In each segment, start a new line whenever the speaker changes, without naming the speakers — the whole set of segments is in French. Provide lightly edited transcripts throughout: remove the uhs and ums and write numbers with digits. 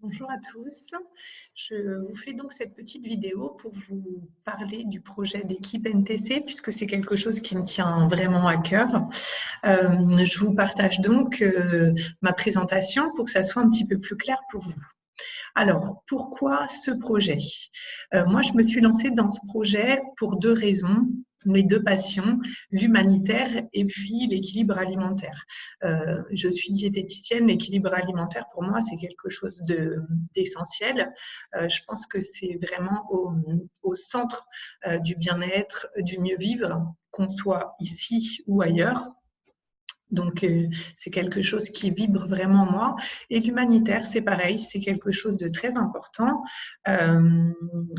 Bonjour à tous, je vous fais donc cette petite vidéo pour vous parler du projet d'équipe NTC puisque c'est quelque chose qui me tient vraiment à cœur. Je vous partage donc ma présentation pour que ça soit un petit peu plus clair pour vous. Alors, pourquoi ce projet? Moi, je me suis lancée dans ce projet pour deux raisons. Mes deux passions, l'humanitaire et puis l'équilibre alimentaire. Je suis diététicienne, l'équilibre alimentaire pour moi c'est quelque chose d'essentiel. Je pense que c'est vraiment au centre du bien-être, du mieux vivre, qu'on soit ici ou ailleurs. Donc, c'est quelque chose qui vibre vraiment en moi. Et l'humanitaire, c'est pareil, c'est quelque chose de très important.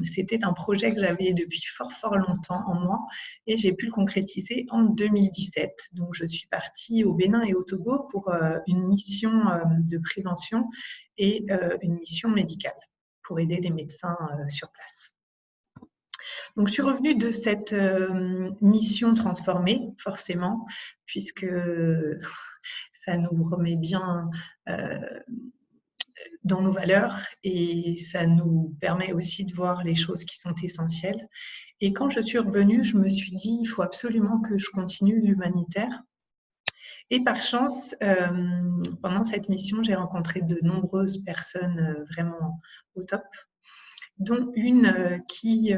C'était un projet que j'avais depuis fort longtemps en moi et j'ai pu le concrétiser en 2017. Donc, je suis partie au Bénin et au Togo pour une mission de prévention et une mission médicale pour aider les médecins sur place. Donc, je suis revenue de cette mission transformée, forcément, puisque ça nous remet bien dans nos valeurs et ça nous permet aussi de voir les choses qui sont essentielles. Et quand je suis revenue, je me suis dit, il faut absolument que je continue l'humanitaire. Et par chance, pendant cette mission, j'ai rencontré de nombreuses personnes vraiment au top, dont une qui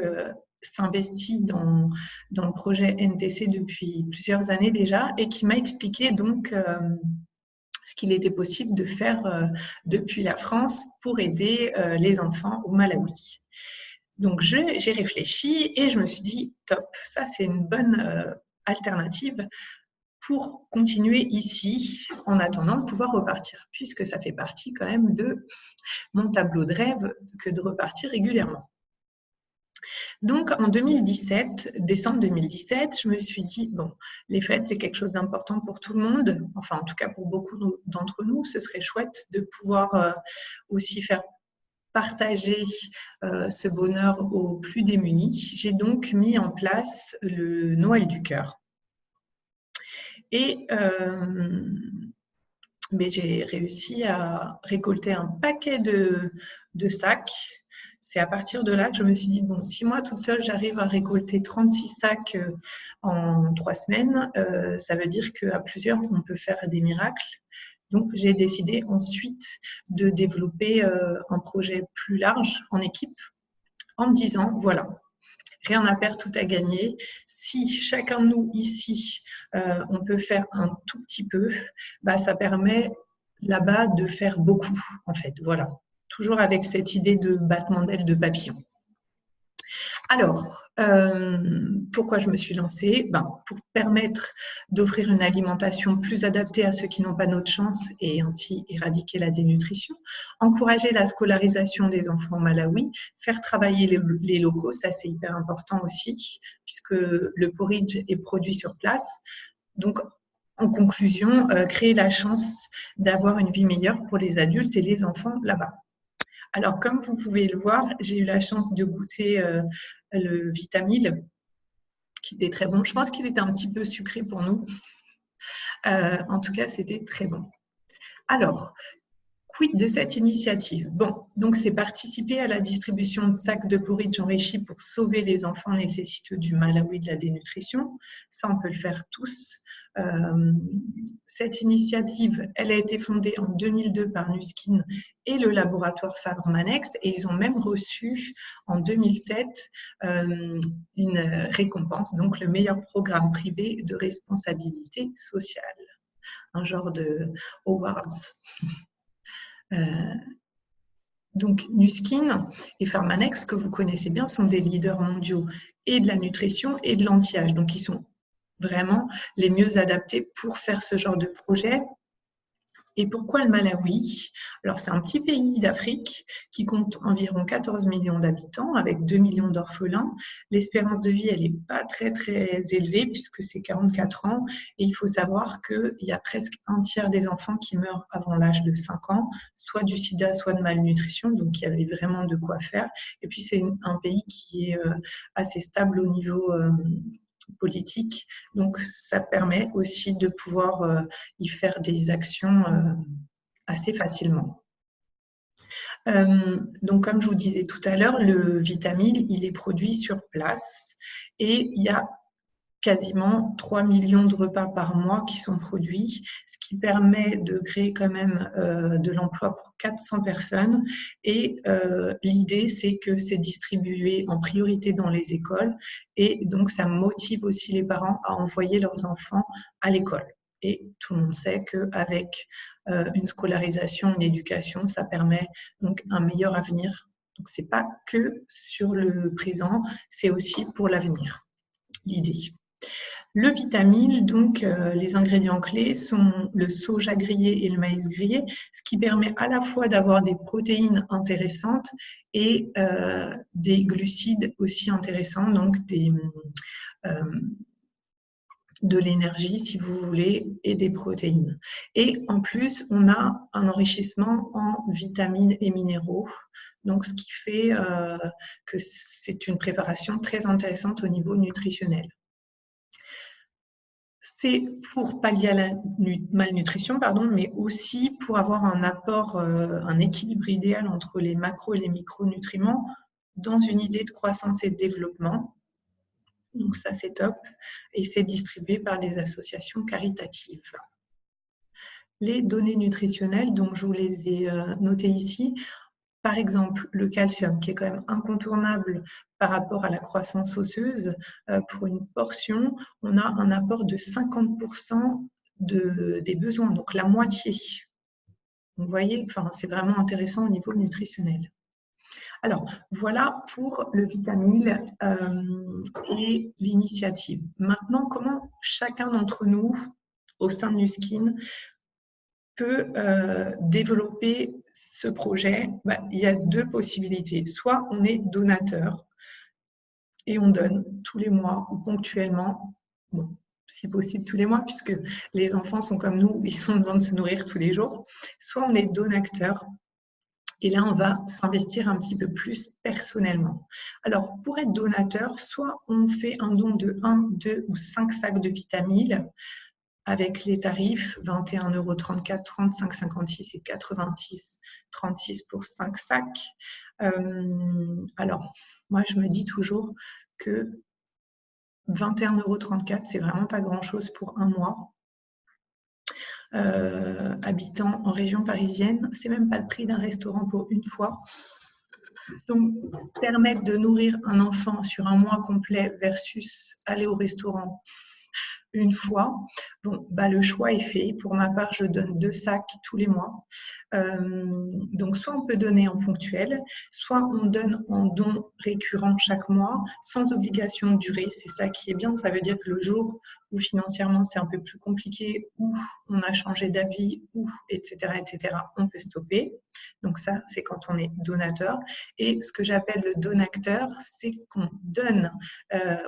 s'investit dans le projet NTC depuis plusieurs années déjà et qui m'a expliqué donc ce qu'il était possible de faire depuis la France pour aider les enfants au Malawi. Donc j'ai réfléchi et je me suis dit top, ça c'est une bonne alternative pour continuer ici en attendant de pouvoir repartir, puisque ça fait partie quand même de mon tableau de rêve que de repartir régulièrement. Donc, en 2017, décembre 2017, je me suis dit, bon, les fêtes, c'est quelque chose d'important pour tout le monde, enfin, en tout cas pour beaucoup d'entre nous, ce serait chouette de pouvoir aussi faire partager ce bonheur aux plus démunis. J'ai donc mis en place le Noël du cœur. Et j'ai réussi à récolter un paquet de sacs. C'est à partir de là que je me suis dit, bon, si moi toute seule j'arrive à récolter 36 sacs en 3 semaines, ça veut dire qu'à plusieurs on peut faire des miracles. Donc j'ai décidé ensuite de développer un projet plus large en équipe en me disant, voilà, rien à perdre, tout à gagner. Si chacun de nous ici, on peut faire un tout petit peu, bah, ça permet là-bas de faire beaucoup, en fait. Voilà. Toujours avec cette idée de battement d'aile de papillon. Alors, pourquoi je me suis lancée? Pour permettre d'offrir une alimentation plus adaptée à ceux qui n'ont pas notre chance et ainsi éradiquer la dénutrition, encourager la scolarisation des enfants au Malawi, faire travailler les locaux, ça c'est hyper important aussi, puisque le porridge est produit sur place. Donc, en conclusion, créer la chance d'avoir une vie meilleure pour les adultes et les enfants là-bas. Alors, comme vous pouvez le voir, j'ai eu la chance de goûter le Vitamil, qui était très bon. Je pense qu'il était un petit peu sucré pour nous. En tout cas, c'était très bon. Alors, quid de cette initiative? Bon, donc c'est participer à la distribution de sacs de porridge enrichis pour sauver les enfants nécessiteux du Malawi de la dénutrition. Ça, on peut le faire tous. Cette initiative, elle a été fondée en 2002 par Nuskin et le laboratoire Pharmanex et ils ont même reçu en 2007 une récompense, donc le meilleur programme privé de responsabilité sociale, un genre de awards. Donc, Nuskin et Pharmanex, que vous connaissez bien, sont des leaders mondiaux et de la nutrition et de l'anti-âge. Donc, ils sont vraiment les mieux adaptés pour faire ce genre de projet. Et pourquoi le Malawi? Alors, c'est un petit pays d'Afrique qui compte environ 14 millions d'habitants avec 2 millions d'orphelins. L'espérance de vie, elle n'est pas très élevée puisque c'est 44 ans. Et il faut savoir qu'il y a presque un tiers des enfants qui meurent avant l'âge de 5 ans, soit du sida, soit de malnutrition. Donc, il y avait vraiment de quoi faire. Et puis, c'est un pays qui est assez stable au niveau politique. Donc, ça permet aussi de pouvoir y faire des actions assez facilement. Donc, comme je vous disais tout à l'heure, le Vitamil, il est produit sur place et il y a quasiment 3 millions de repas par mois qui sont produits, ce qui permet de créer quand même de l'emploi pour 400 personnes. Et l'idée, c'est que c'est distribué en priorité dans les écoles et donc ça motive aussi les parents à envoyer leurs enfants à l'école. Et tout le monde sait qu'avec une scolarisation, une éducation, ça permet donc un meilleur avenir. Donc, ce n'est pas que sur le présent, c'est aussi pour l'avenir, l'idée. Le Vitamil, donc les ingrédients clés sont le soja grillé et le maïs grillé, ce qui permet à la fois d'avoir des protéines intéressantes et des glucides aussi intéressants, donc de l'énergie, si vous voulez, et des protéines. Et en plus, on a un enrichissement en vitamines et minéraux, donc ce qui fait que c'est une préparation très intéressante au niveau nutritionnel. C'est pour pallier à la malnutrition, mais aussi pour avoir un apport, un équilibre idéal entre les macros et les micronutriments dans une idée de croissance et de développement. Donc ça, c'est top. Et c'est distribué par des associations caritatives. Les données nutritionnelles, donc je vous les ai notées ici. Par exemple, le calcium, qui est quand même incontournable par rapport à la croissance osseuse, pour une portion, on a un apport de 50% des besoins, donc la moitié. Vous voyez, c'est vraiment intéressant au niveau nutritionnel. Alors, voilà pour le Vitamil et l'initiative. Maintenant, comment chacun d'entre nous, au sein de Nuskin, peut développer ce projet? Il y a deux possibilités. Soit on est donateur et on donne tous les mois ou ponctuellement, bon, si possible tous les mois, puisque les enfants sont comme nous, ils ont besoin de se nourrir tous les jours. Soit on est donateur et là, on va s'investir un petit peu plus personnellement. Alors, pour être donateur, soit on fait un don de 1, 2 ou 5 sacs de Vitamil, avec les tarifs 21,34 €, 35,56 € et 86,36 € pour 5 sacs. Alors, moi, je me dis toujours que 21,34 €, c'est vraiment pas grand-chose pour un mois. Habitant en région parisienne, c'est même pas le prix d'un restaurant pour une fois. Donc, permettre de nourrir un enfant sur un mois complet versus aller au restaurant une fois, bon, le choix est fait. Pour ma part, je donne 2 sacs tous les mois. Donc, soit on peut donner en ponctuel, soit on donne en don récurrent chaque mois, sans obligation de durée. C'est ça qui est bien. Ça veut dire que le jour où financièrement c'est un peu plus compliqué, ou on a changé d'avis, ou etc., on peut stopper. Donc ça, c'est quand on est donateur. Et ce que j'appelle le donacteur, c'est qu'on donne,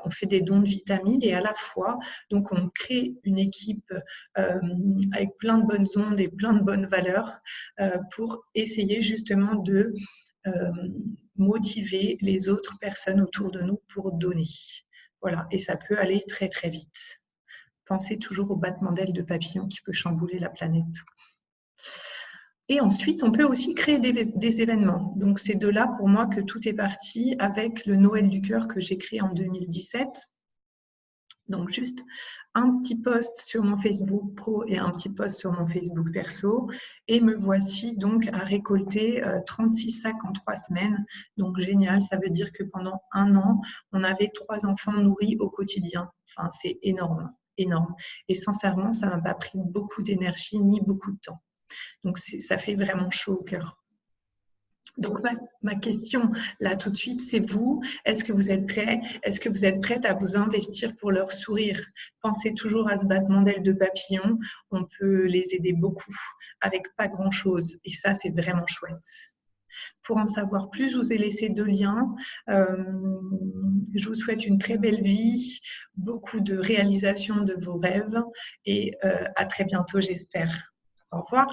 on fait des dons de vitamines et à la fois, donc on crée une équipe avec plein de bonnes ondes et plein de bonnes valeurs pour essayer justement de motiver les autres personnes autour de nous pour donner. Voilà, et ça peut aller très très vite. Pensez toujours au battement d'ailes de papillon qui peut chambouler la planète. Et ensuite, on peut aussi créer des événements. Donc, c'est de là pour moi que tout est parti avec le Noël du cœur que j'ai créé en 2017. Donc, juste un petit post sur mon Facebook pro et un petit post sur mon Facebook perso. Et me voici donc à récolter 36 sacs en 3 semaines. Donc, génial. Ça veut dire que pendant 1 an, on avait 3 enfants nourris au quotidien. Enfin, c'est énorme, énorme. Et sincèrement, ça ne m'a pas pris beaucoup d'énergie ni beaucoup de temps. Donc, ça fait vraiment chaud au cœur. Donc, ma question, là, tout de suite, c'est vous. Est-ce que vous êtes prêts? Est-ce que vous êtes prête à vous investir pour leur sourire? Pensez toujours à ce battement d'ailes de papillon. On peut les aider beaucoup avec pas grand-chose. Et ça, c'est vraiment chouette. Pour en savoir plus, je vous ai laissé 2 liens. Je vous souhaite une très belle vie, beaucoup de réalisation de vos rêves et à très bientôt, j'espère. Au revoir.